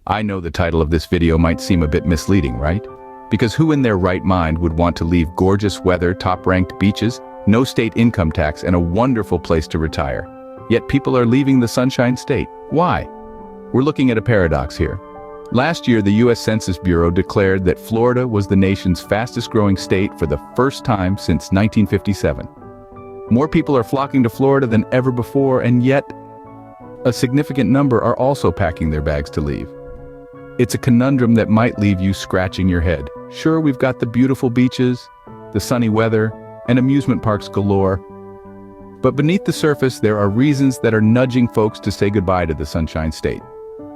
I know the title of this video might seem a bit misleading, right? Because who in their right mind would want to leave gorgeous weather, top-ranked beaches, no state income tax, and a wonderful place to retire? Yet people are leaving the Sunshine State. Why? We're looking at a paradox here. Last year, the U.S. Census Bureau declared that Florida was the nation's fastest-growing state for the first time since 1957. More people are flocking to Florida than ever before, and yet a significant number are also packing their bags to leave. It's a conundrum that might leave you scratching your head. Sure, we've got the beautiful beaches, the sunny weather, and amusement parks galore. But beneath the surface, there are reasons that are nudging folks to say goodbye to the Sunshine State.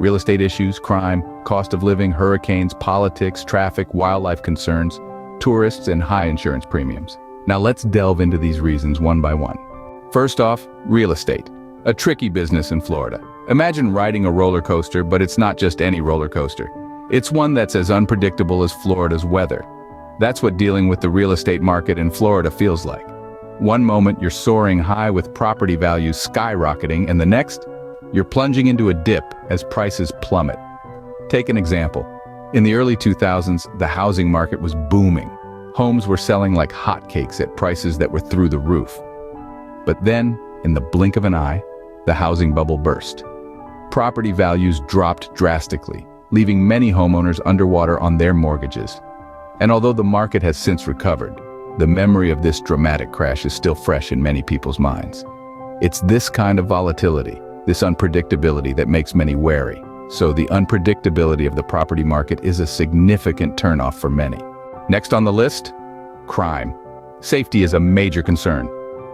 Real estate issues, crime, cost of living, hurricanes, politics, traffic, wildlife concerns, tourists, and high insurance premiums. Now let's delve into these reasons one by one. First off, real estate. A tricky business in Florida. Imagine riding a roller coaster, but it's not just any roller coaster. It's one that's as unpredictable as Florida's weather. That's what dealing with the real estate market in Florida feels like. One moment you're soaring high with property values skyrocketing, and the next, you're plunging into a dip as prices plummet. Take an example. In the early 2000s, the housing market was booming. Homes were selling like hotcakes at prices that were through the roof. But then, in the blink of an eye, the housing bubble burst. Property values dropped drastically, leaving many homeowners underwater on their mortgages. And although the market has since recovered, the memory of this dramatic crash is still fresh in many people's minds. It's this kind of volatility, this unpredictability that makes many wary. So the unpredictability of the property market is a significant turnoff for many. Next on the list, crime. Safety is a major concern.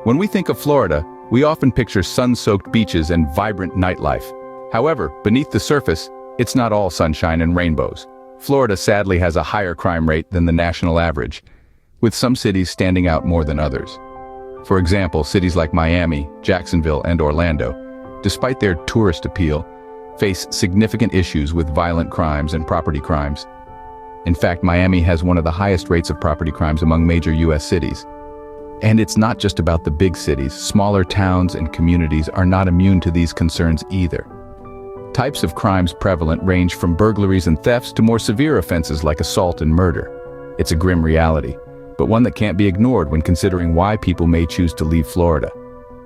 When we think of Florida, we often picture sun-soaked beaches and vibrant nightlife. However, beneath the surface, it's not all sunshine and rainbows. Florida sadly has a higher crime rate than the national average, with some cities standing out more than others. For example, cities like Miami, Jacksonville, and Orlando, despite their tourist appeal, face significant issues with violent crimes and property crimes. In fact, Miami has one of the highest rates of property crimes among major U.S. cities. And it's not just about the big cities. Smaller towns and communities are not immune to these concerns either. Types of crimes prevalent range from burglaries and thefts to more severe offenses like assault and murder. It's a grim reality, but one that can't be ignored when considering why people may choose to leave Florida.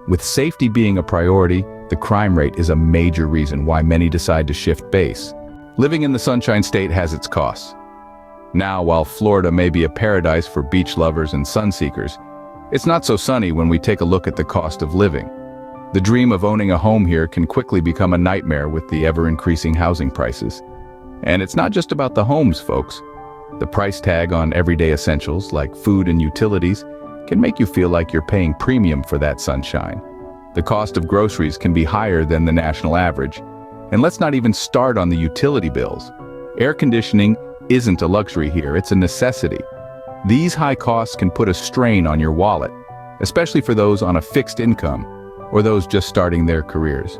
With safety being a priority, the crime rate is a major reason why many decide to shift base. Living in the Sunshine State has its costs. Now, while Florida may be a paradise for beach lovers and sun seekers, it's not so sunny when we take a look at the cost of living. The dream of owning a home here can quickly become a nightmare with the ever-increasing housing prices. And it's not just about the homes, folks. The price tag on everyday essentials like food and utilities can make you feel like you're paying premium for that sunshine. The cost of groceries can be higher than the national average. And let's not even start on the utility bills. Air conditioning isn't a luxury here, it's a necessity. These high costs can put a strain on your wallet, especially for those on a fixed income or those just starting their careers.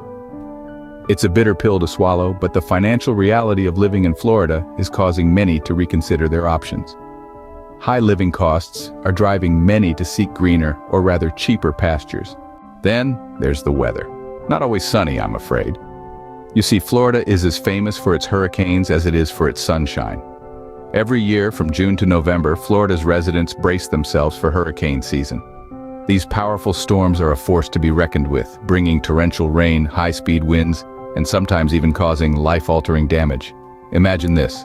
It's a bitter pill to swallow, but the financial reality of living in Florida is causing many to reconsider their options. High living costs are driving many to seek greener, or rather cheaper pastures. Then there's the weather. Not always sunny, I'm afraid. You see, Florida is as famous for its hurricanes as it is for its sunshine. Every year, from June to November, Florida's residents brace themselves for hurricane season. These powerful storms are a force to be reckoned with, bringing torrential rain, high-speed winds, and sometimes even causing life-altering damage. Imagine this.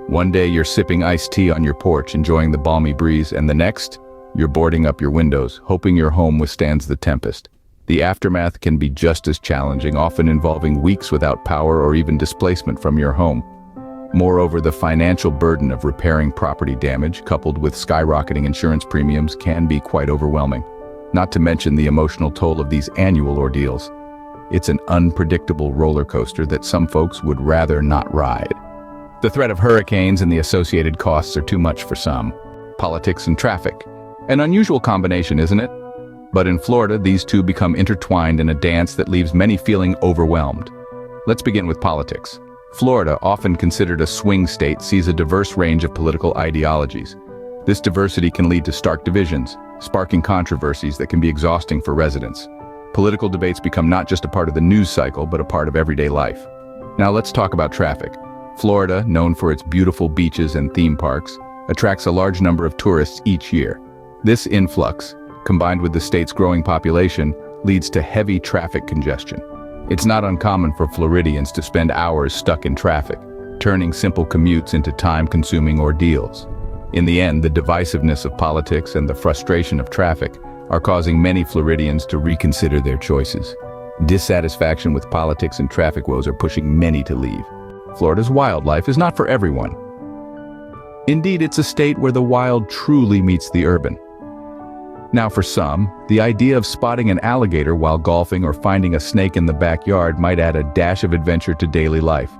One day you're sipping iced tea on your porch, enjoying the balmy breeze, and the next, you're boarding up your windows, hoping your home withstands the tempest. The aftermath can be just as challenging, often involving weeks without power or even displacement from your home. Moreover, the financial burden of repairing property damage, coupled with skyrocketing insurance premiums, can be quite overwhelming. Not to mention the emotional toll of these annual ordeals. It's an unpredictable roller coaster that some folks would rather not ride. The threat of hurricanes and the associated costs are too much for some. Politics and traffic. An unusual combination, isn't it? But in Florida, these two become intertwined in a dance that leaves many feeling overwhelmed. Let's begin with politics. Florida, often considered a swing state, sees a diverse range of political ideologies. This diversity can lead to stark divisions, sparking controversies that can be exhausting for residents. Political debates become not just a part of the news cycle, but a part of everyday life. Now let's talk about traffic. Florida, known for its beautiful beaches and theme parks, attracts a large number of tourists each year. This influx, combined with the state's growing population, leads to heavy traffic congestion. It's not uncommon for Floridians to spend hours stuck in traffic, turning simple commutes into time-consuming ordeals. In the end, the divisiveness of politics and the frustration of traffic are causing many Floridians to reconsider their choices. Dissatisfaction with politics and traffic woes are pushing many to leave. Florida's wildlife is not for everyone. Indeed, it's a state where the wild truly meets the urban. Now for some, the idea of spotting an alligator while golfing or finding a snake in the backyard might add a dash of adventure to daily life.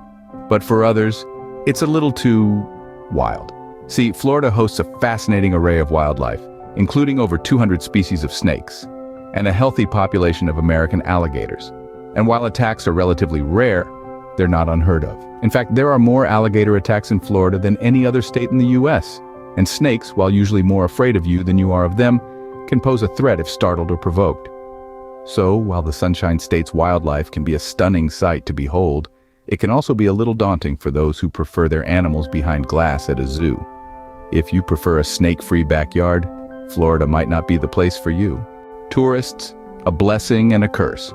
But for others, it's a little too wild. See, Florida hosts a fascinating array of wildlife, including over 200 species of snakes, and a healthy population of American alligators. And while attacks are relatively rare, they're not unheard of. In fact, there are more alligator attacks in Florida than any other state in the US. And snakes, while usually more afraid of you than you are of them, can pose a threat if startled or provoked. So, while the Sunshine State's wildlife can be a stunning sight to behold, it can also be a little daunting for those who prefer their animals behind glass at a zoo. If you prefer a snake-free backyard, Florida might not be the place for you. Tourists, a blessing and a curse.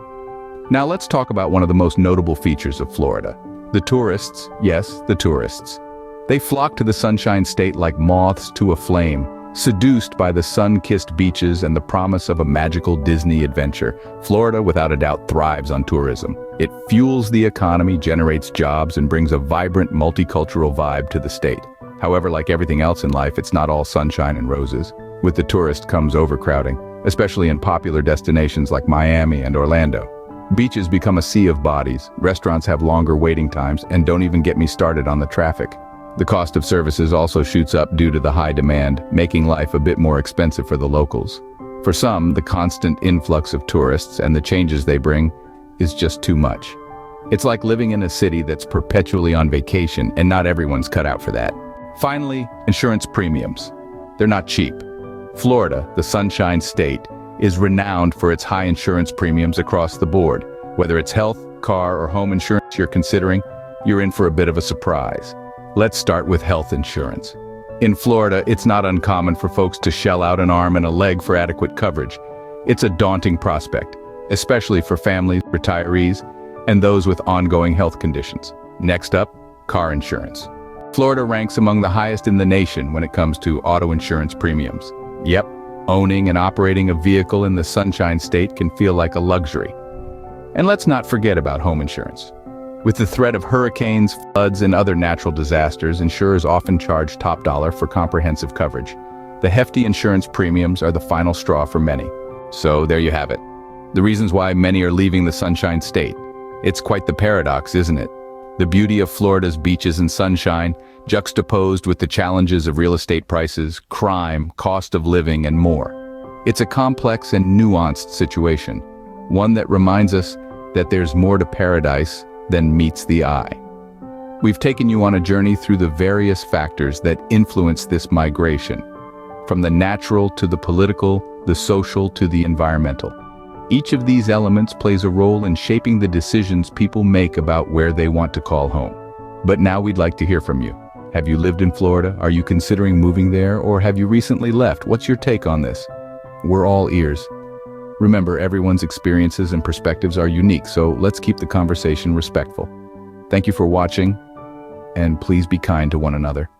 Now let's talk about one of the most notable features of Florida. The tourists, yes, the tourists. They flock to the Sunshine State like moths to a flame, seduced by the sun-kissed beaches and the promise of a magical Disney adventure. Florida, without a doubt, thrives on tourism. It fuels the economy, generates jobs, and brings a vibrant, multicultural vibe to the state. However, like everything else in life, it's not all sunshine and roses. With the tourist comes overcrowding, especially in popular destinations like Miami and Orlando. Beaches become a sea of bodies, restaurants have longer waiting times, and don't even get me started on the traffic. The cost of services also shoots up due to the high demand, making life a bit more expensive for the locals. For some, the constant influx of tourists and the changes they bring is just too much. It's like living in a city that's perpetually on vacation, and not everyone's cut out for that. Finally, insurance premiums. They're not cheap. Florida, the Sunshine State, is renowned for its high insurance premiums across the board. Whether it's health, car, or home insurance you're considering, you're in for a bit of a surprise. Let's start with health insurance. In Florida, it's not uncommon for folks to shell out an arm and a leg for adequate coverage. It's a daunting prospect, especially for families, retirees, and those with ongoing health conditions. Next up, car insurance. Florida ranks among the highest in the nation when it comes to auto insurance premiums. Yep, owning and operating a vehicle in the Sunshine State can feel like a luxury. And let's not forget about home insurance. With the threat of hurricanes, floods, and other natural disasters, insurers often charge top dollar for comprehensive coverage. The hefty insurance premiums are the final straw for many. So there you have it. The reasons why many are leaving the Sunshine State. It's quite the paradox, isn't it? The beauty of Florida's beaches and sunshine, juxtaposed with the challenges of real estate prices, crime, cost of living, and more. It's a complex and nuanced situation, one that reminds us that there's more to paradise than meets the eye. We've taken you on a journey through the various factors that influence this migration, from the natural to the political, the social to the environmental. Each of these elements plays a role in shaping the decisions people make about where they want to call home. But now we'd like to hear from you. Have you lived in Florida? Are you considering moving there? Or have you recently left? What's your take on this? We're all ears. Remember, everyone's experiences and perspectives are unique, so let's keep the conversation respectful. Thank you for watching, and please be kind to one another.